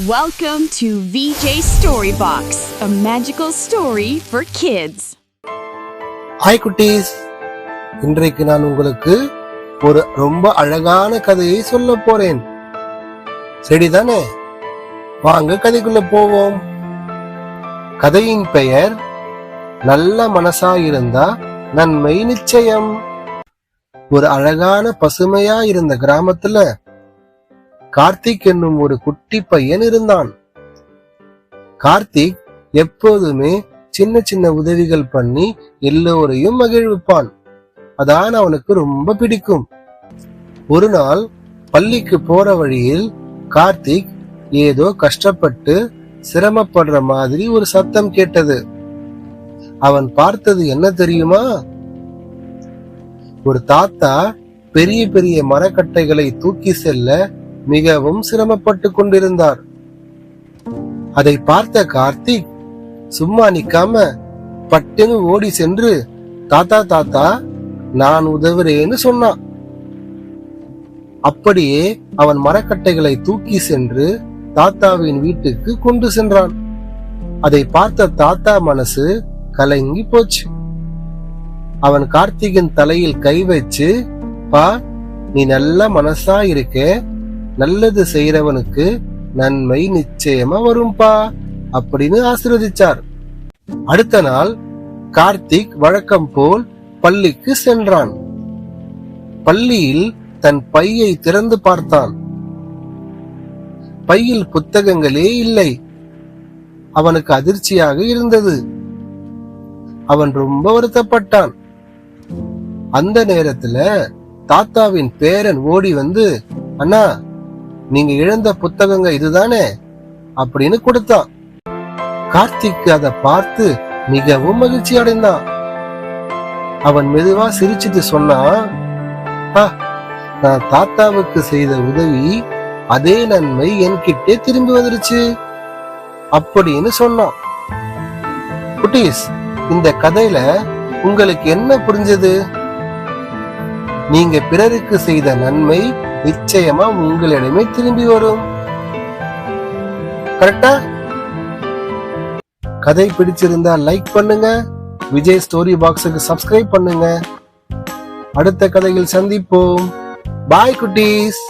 Welcome to VJ Story Box, a magical story for kids. Hi குட்டீஸ், இன்றைக்கு நான் உங்களுக்கு ஒரு ரொம்ப அழகான கதையை சொல்ல போறேன். சரிதானே? வாங்க கதைக்குள்ள போவோம். கதையின் பெயர் நல்ல மனசாயிருந்தா நன்மை நிச்சயம். ஒரு அழகான பசுமையா இருந்த கிராமத்துல கார்த்திக் என்னும் ஒரு குட்டி பையன் இருந்தான். கார்த்திக் எப்போதுமே சின்ன சின்ன உதவிகள் பண்ணி எல்லோரையும் மகிழ்விப்பான். அதான் அவனுக்கு ரொம்ப பிடிக்கும். ஒரு நாள் பள்ளிக்கு போற வழியில் கார்த்திக் ஏதோ கஷ்டப்பட்டு சிரமப்படுற மாதிரி ஒரு சத்தம் கேட்டது. அவன் பார்த்தது என்ன தெரியுமா? ஒரு தாத்தா பெரிய பெரிய மரக்கட்டைகளை தூக்கி செல்ல மிகவும் சிரமப்பட்டு கொண்டிருந்தார். அதை பார்த்த கார்த்திக் சும்மா நிக்காம பட்டுன்னு ஓடி சென்று, தாத்தா தாத்தா நான் உதவுறேன்னு சொன்னான். அப்படியே அவன் மரக்கட்டைகளை தூக்கி சென்று தாத்தாவின் வீட்டுக்கு கொண்டு சென்றான். அதை பார்த்த தாத்தா மனசு கலங்கி போச்சு. அவன் கார்த்திகின் தலையில் கை வச்சு, பா நீ நல்ல மனசா இருக்க, நல்லது செய்யறவனுக்கு நன்மை நிச்சயமா வரும்பா அப்படின்னு ஆசீர்வதிச்சார். அடுத்த நாள் கார்த்திக் வழக்கம் போல் பள்ளிக்கு சென்றான். பள்ளியில் தன் பையை திறந்து பார்த்தான். பையில் புத்தகங்களே இல்லை. அவனுக்கு அதிர்ச்சியாக இருந்தது. அவன் ரொம்ப வருத்தப்பட்டான். அந்த நேரத்துல தாத்தாவின் பேரன் ஓடி வந்து, அண்ணா நீங்க இழந்த புத்தகங்க இதுதானே அப்படின்னு கொடுத்தான். கார்த்திக் அதை பார்த்து மிகவும் மகிழ்ச்சி அடைந்தான். அவன் மெதுவா சிரிச்சிட்டு சொன்னான், நான் தாத்தாவுக்கு செய்த உதவி அதே நன்மை என்கிட்டே திரும்பி வந்துருச்சு அப்படின்னு சொன்னான். குட்டீஸ், இந்த கதையில உங்களுக்கு என்ன புரிஞ்சது? நீங்க பிறருக்கு செய்த நன்மை நிச்சயமா உங்களிடமே திரும்பி வரும். கரெக்டா? கதை பிடிச்சிருந்தா லைக் பண்ணுங்க. விஜய் ஸ்டோரி பாக்ஸுக்கு சப்ஸ்கிரைப் பண்ணுங்க. அடுத்த கதையில் சந்திப்போம். பாய் குட்டீஸ்.